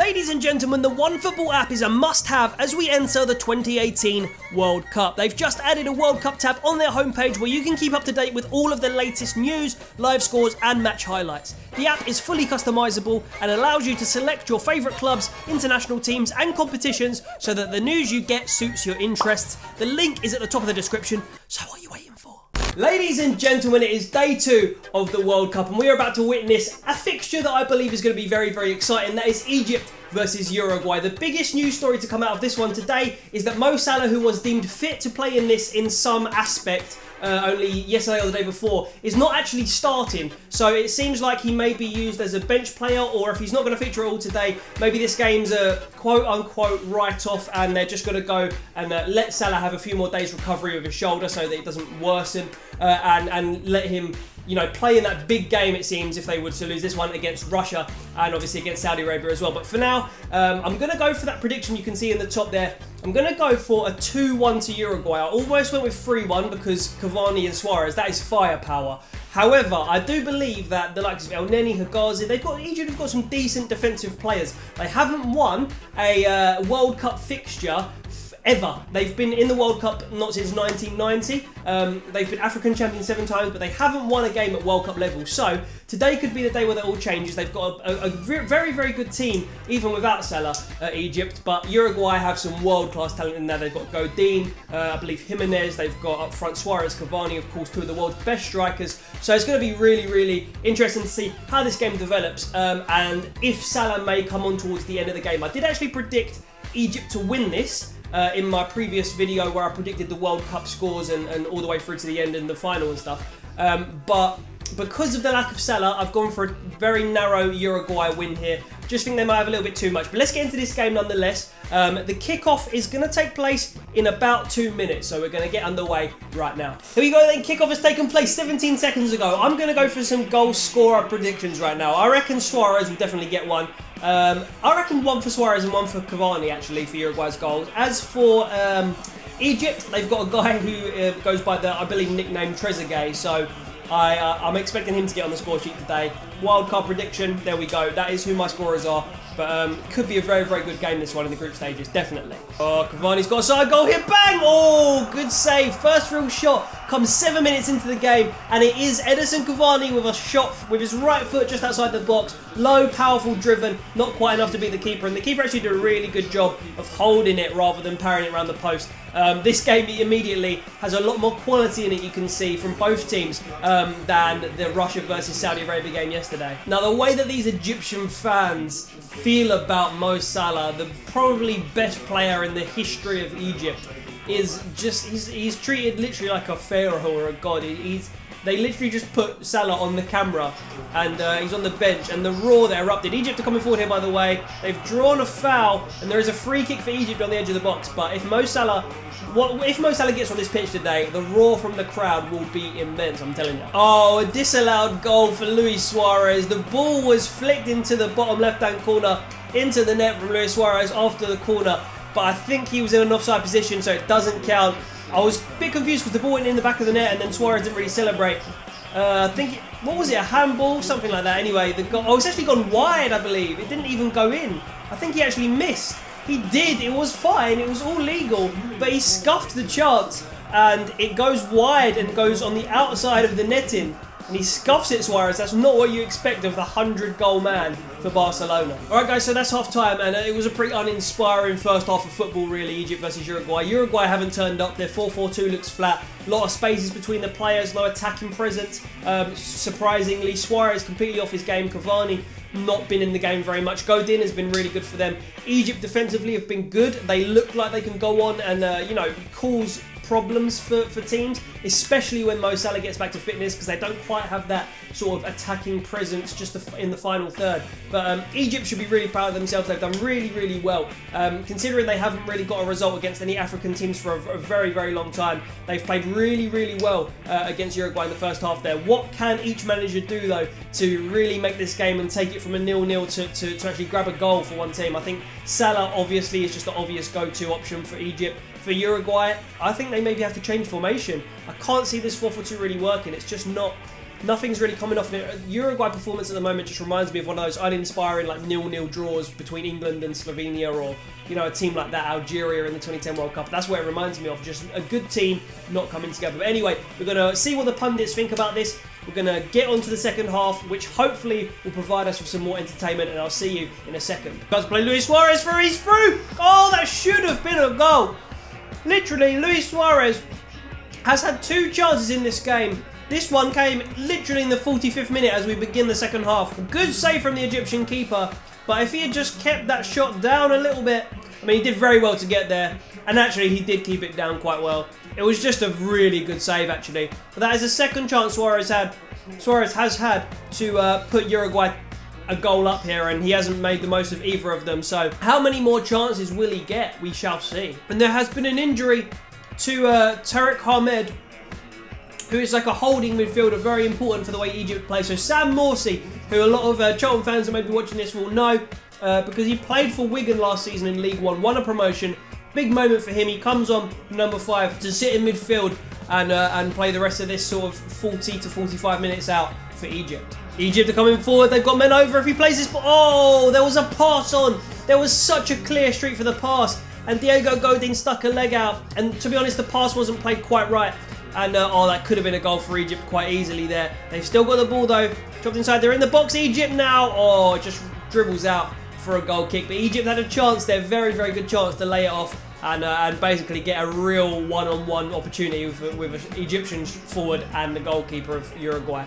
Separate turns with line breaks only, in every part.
Ladies and gentlemen, the OneFootball app is a must-have as we enter the 2018 World Cup. They've just added a World Cup tab on their homepage where you can keep up to date with all of the latest news, live scores and match highlights. The app is fully customizable and allows you to select your favourite clubs, international teams and competitions so that the news you get suits your interests. The link is at the top of the description, so what are you waiting for? Ladies and gentlemen, it is day 2 of the World Cup and we are about to witness a fixture that I believe is going to be very, very exciting. That is Egypt versus Uruguay. The biggest news story to come out of this one today is that Mo Salah, who was deemed fit to play in this in some aspect, only yesterday or the day before, is not actually starting. So it seems like he may be used as a bench player, or if he's not going to feature at all today, maybe this game's a quote-unquote write-off and they're just going to go and let Salah have a few more days recovery of his shoulder so that it doesn't worsen and let him, you know, play in that big game, it seems, if they were to lose this one against Russia and obviously against Saudi Arabia as well. But for now, I'm going to go for that prediction you can see in the top there. I'm going to go for a 2-1 to Uruguay. I almost went with 3-1 because Cavani and Suarez, that is firepower. However, I do believe that the likes of El Neni, Higazi, Egypt have got some decent defensive players. They haven't won a World Cup fixture ever. They've been in the World Cup not since 1990. They've been African champions 7 times, but they haven't won a game at World Cup level. So today could be the day where that all changes. They've got a very, very good team, even without Salah, Egypt. But Uruguay have some world-class talent in there. They've got Godin, I believe Jimenez. They've got up front Suarez, Cavani, of course, 2 of the world's best strikers. So it's going to be really, really interesting to see how this game develops and if Salah may come on towards the end of the game. I did actually predict Egypt to win this in my previous video where I predicted the World Cup scores and all the way through to the end and the final and stuff. But because of the lack of Salah, I've gone for a very narrow Uruguay win here. Just think they might have a little bit too much. But let's get into this game nonetheless. The kickoff is going to take place in about 2 minutes. So we're going to get underway right now. Here we go then. Kickoff has taken place 17 seconds ago. I'm going to go for some goal scorer predictions right now. I reckon Suarez will definitely get one. I reckon 1 for Suarez and 1 for Cavani, actually, for Uruguay's goals. As for Egypt, they've got a guy who goes by the, I believe, nickname Trezeguet. So I'm expecting him to get on the score sheet today. Wild card prediction, there we go. That is who my scorers are. But could be a very, very good game, this one, in the group stages, definitely. Oh, Cavani's got a side goal here, bang! Oh, good save. First real shot comes 7 minutes into the game, and it is Edison Cavani with a shot with his right foot just outside the box. Low, powerful, driven, not quite enough to beat the keeper, and the keeper actually did a really good job of holding it rather than parrying it around the post. This game immediately has a lot more quality in it, you can see, from both teams than the Russia versus Saudi Arabia game yesterday. Now, the way that these Egyptian fans feel about Mo Salah, the probably best player in the history of Egypt, is just, he's treated literally like a pharaoh or a god. They literally just put Salah on the camera and he's on the bench, and the roar that erupted. Egypt are coming forward here, by the way. They've drawn a foul and there is a free kick for Egypt on the edge of the box. But if Mo Salah gets on this pitch today, the roar from the crowd will be immense, I'm telling you. Oh, a disallowed goal for Luis Suarez. The ball was flicked into the bottom left-hand corner, into the net from Luis Suarez after the corner. But I think he was in an offside position, so it doesn't count. I was a bit confused because the ball went in the back of the net and then Suarez didn't really celebrate. I think, what was it, a handball? Something like that. Anyway, it's actually gone wide, I believe. It didn't even go in. I think he actually missed. He did. It was fine. It was all legal. But he scuffed the chance and it goes wide and goes on the outside of the netting. And he scuffs it, Suarez. That's not what you expect of the 100-goal man for Barcelona. Alright guys, so that's half time, and it was a pretty uninspiring first half of football really, Egypt versus Uruguay. Uruguay haven't turned up, their 4-4-2 looks flat. A lot of spaces between the players, no attacking presence. Surprisingly, Suarez completely off his game. Cavani not been in the game very much. Godin has been really good for them. Egypt defensively have been good. They look like they can go on and, you know, cause problems for teams, especially when Mo Salah gets back to fitness, because they don't quite have that sort of attacking presence just in the final third. But Egypt should be really proud of themselves. They've done really, really well. Considering they haven't really got a result against any African teams for a very, very long time, they've played really, really well against Uruguay in the first half there. What can each manager do, though, to really make this game and take it from a 0-0 to actually grab a goal for one team? I think Salah, obviously, is just the obvious go-to option for Egypt. For Uruguay, I think they maybe have to change formation. I can't see this 4-4-2 really working. It's just not Nothing's really coming off it. Uruguay performance at the moment just reminds me of one of those uninspiring like 0-0 draws between England and Slovenia, or you know, a team like that, Algeria in the 2010 World Cup. That's what it reminds me of, just a good team not coming together. But anyway, we're going to see what the pundits think about this. We're going to get on to the second half, which hopefully will provide us with some more entertainment, and I'll see you in a second. Guys, play Luis Suarez for he's through! Oh, that should have been a goal! Literally, Luis Suarez has had 2 chances in this game. This one came literally in the 45th minute as we begin the second half. Good save from the Egyptian keeper, but if he had just kept that shot down a little bit, I mean, he did very well to get there, and actually he did keep it down quite well. It was just a really good save, actually. But that is the second chance Suarez has had to put Uruguay a goal up here, and he hasn't made the most of either of them. So how many more chances will he get? We shall see. And there has been an injury to Tariq Ahmed, who is like a holding midfielder, very important for the way Egypt plays. So Sam Morsy, who a lot of Charlton fans that may be watching this will know, because he played for Wigan last season in League One, won a promotion. Big moment for him. He comes on number 5 to sit in midfield and play the rest of this sort of 40 to 45 minutes out for Egypt. Egypt are coming forward. They've got men over. If he plays this ball, oh, there was a pass on. There was such a clear streak for the pass, and Diego Godin stuck a leg out. And to be honest, the pass wasn't played quite right. And, oh, that could have been a goal for Egypt quite easily there. They've still got the ball, though. Dropped inside. They're in the box. Egypt now. Oh, just dribbles out for a goal kick. But Egypt had a chance there. Very, very good chance to lay it off and basically get a real one-on-one opportunity with an Egyptian forward and the goalkeeper of Uruguay.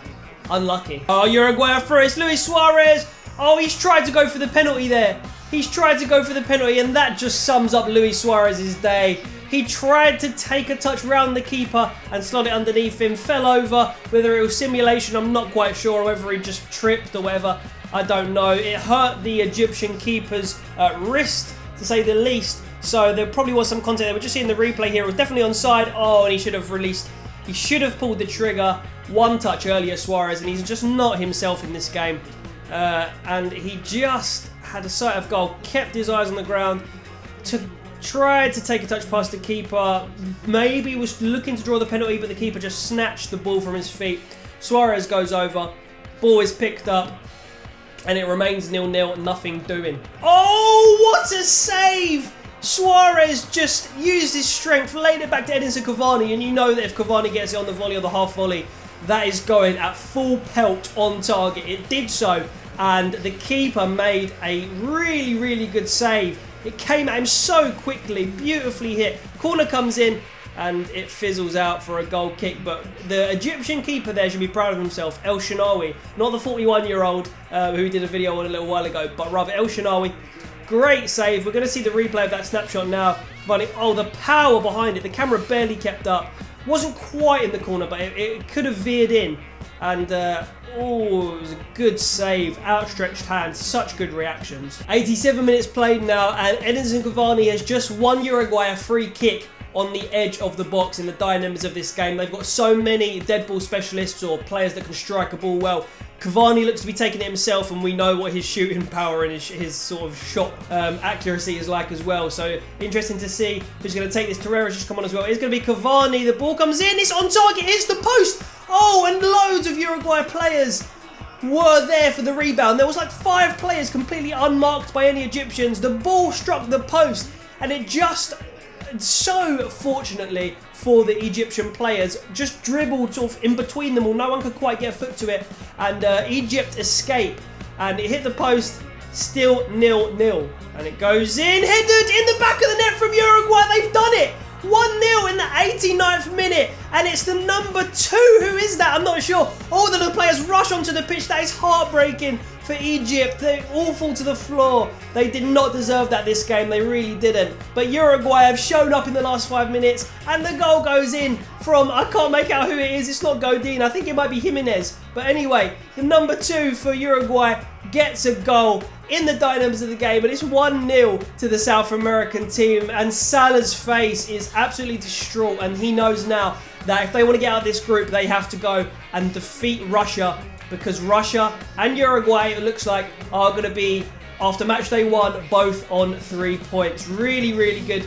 Unlucky. Oh, Uruguay are through. It's Luis Suarez. Oh, he's tried to go for the penalty there. He's tried to go for the penalty, and that just sums up Luis Suarez's day. He tried to take a touch round the keeper and slot it underneath him, fell over. Whether it was simulation, I'm not quite sure. Whether he just tripped or whatever, I don't know. It hurt the Egyptian keeper's wrist, to say the least. So there probably was some contact there. We're just seeing the replay here. It was definitely onside. Oh, and he should have released. He should have pulled the trigger. One touch earlier, Suarez, and he's just not himself in this game. And he just had a sight of goal, kept his eyes on the ground, tried to take a touch past the keeper, maybe was looking to draw the penalty, but the keeper just snatched the ball from his feet. Suarez goes over, ball is picked up, and it remains 0-0, nothing doing. Oh, what a save! Suarez just used his strength, laid it back to Edinson Cavani, and you know that if Cavani gets it on the volley or the half volley, that is going at full pelt on target. It did so, and the keeper made a really, really good save. It came at him so quickly, beautifully hit. Corner comes in, and it fizzles out for a goal kick. But the Egyptian keeper there should be proud of himself, El Shenawi. Not the 41-year-old who did a video on a little while ago, but rather El Shenawi. Great save. We're going to see the replay of that snapshot now. Oh, the power behind it. The camera barely kept up. Wasn't quite in the corner, but it could have veered in. And, oh, it was a good save. Outstretched hands. Such good reactions. 87 minutes played now, and Edinson Cavani has just won Uruguay a free kick on the edge of the box in the dynamics of this game. They've got so many dead ball specialists or players that can strike a ball well. Cavani looks to be taking it himself, and we know what his shooting power and his sort of shot accuracy is like as well. So interesting to see who's going to take this. Torreira's just come on as well. It's going to be Cavani. The ball comes in. It's on target. Hits the post. Oh, and loads of Uruguay players were there for the rebound. There was like 5 players completely unmarked by any Egyptians. The ball struck the post, and it just, so fortunately for the Egyptian players, just dribbled sort of in between them all. No one could quite get a foot to it, and Egypt escape, and it hit the post. Still 0-0, and it goes in, headed in the back of the net from Uruguay. They've done it. 1-0 in the 89th minute, and it's the number 2. Who is that? I'm not sure. All of the players rush onto the pitch. That is heartbreaking for Egypt. They all fall to the floor. They did not deserve that this game. They really didn't. But Uruguay have shown up in the last 5 minutes, and the goal goes in from, I can't make out who it is. It's not Godin. I think it might be Jimenez. But anyway, the number 2 for Uruguay gets a goal in the dynamics of the game, and it's 1-0 to the South American team, and Salah's face is absolutely distraught, and he knows now that if they want to get out of this group, they have to go and defeat Russia, because Russia and Uruguay, it looks like, are going to be, after match day 1, both on 3 points. Really, really good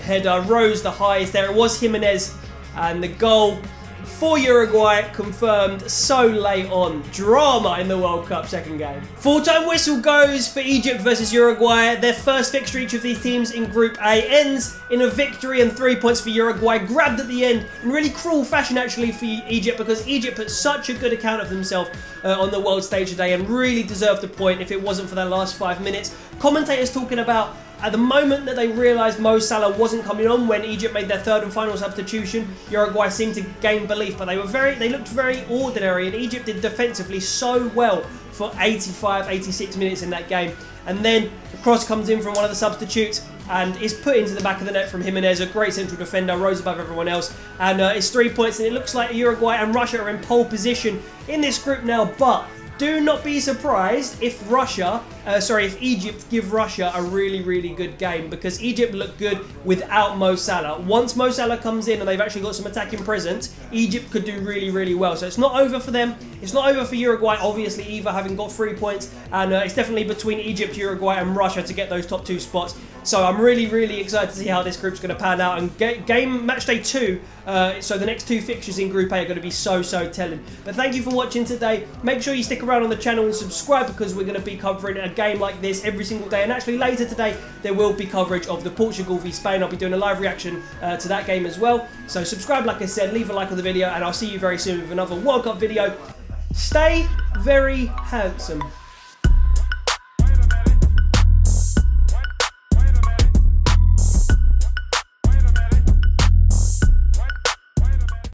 header. Rose the highest there. It was Jimenez, and the goal for Uruguay confirmed so late on. Drama in the World Cup second game. Full-time whistle goes for Egypt versus Uruguay. Their first fixture each of these teams in Group A ends in a victory and 3 points for Uruguay, grabbed at the end in really cruel fashion actually for Egypt, because Egypt put such a good account of themselves on the world stage today and really deserved a point if it wasn't for that last 5 minutes. Commentators talking about at the moment that they realised Mo Salah wasn't coming on when Egypt made their third and final substitution, Uruguay seemed to gain belief, but they looked very ordinary, and Egypt did defensively so well for 85, 86 minutes in that game. And then the cross comes in from one of the substitutes and is put into the back of the net from Jimenez, a great central defender, rose above everyone else, and it's 3 points, and it looks like Uruguay and Russia are in pole position in this group now. But do not be surprised if Egypt give Russia a really, really good game, because Egypt looked good without Mo Salah. Once Mo Salah comes in and they've actually got some attacking presence, Egypt could do really, really well. So it's not over for them. It's not over for Uruguay, obviously, either, having got 3 points. And it's definitely between Egypt, Uruguay and Russia to get those top 2 spots. So I'm really, really excited to see how this group's going to pan out. And match day 2, so the next 2 fixtures in Group A are going to be so telling. But thank you for watching today. Make sure you stick around on the channel and subscribe, because we're going to be covering a game like this every single day. And actually later today, there will be coverage of the Portugal v Spain. I'll be doing a live reaction to that game as well. So subscribe, like I said, leave a like on the video, and I'll see you very soon with another World Cup video. Stay very handsome.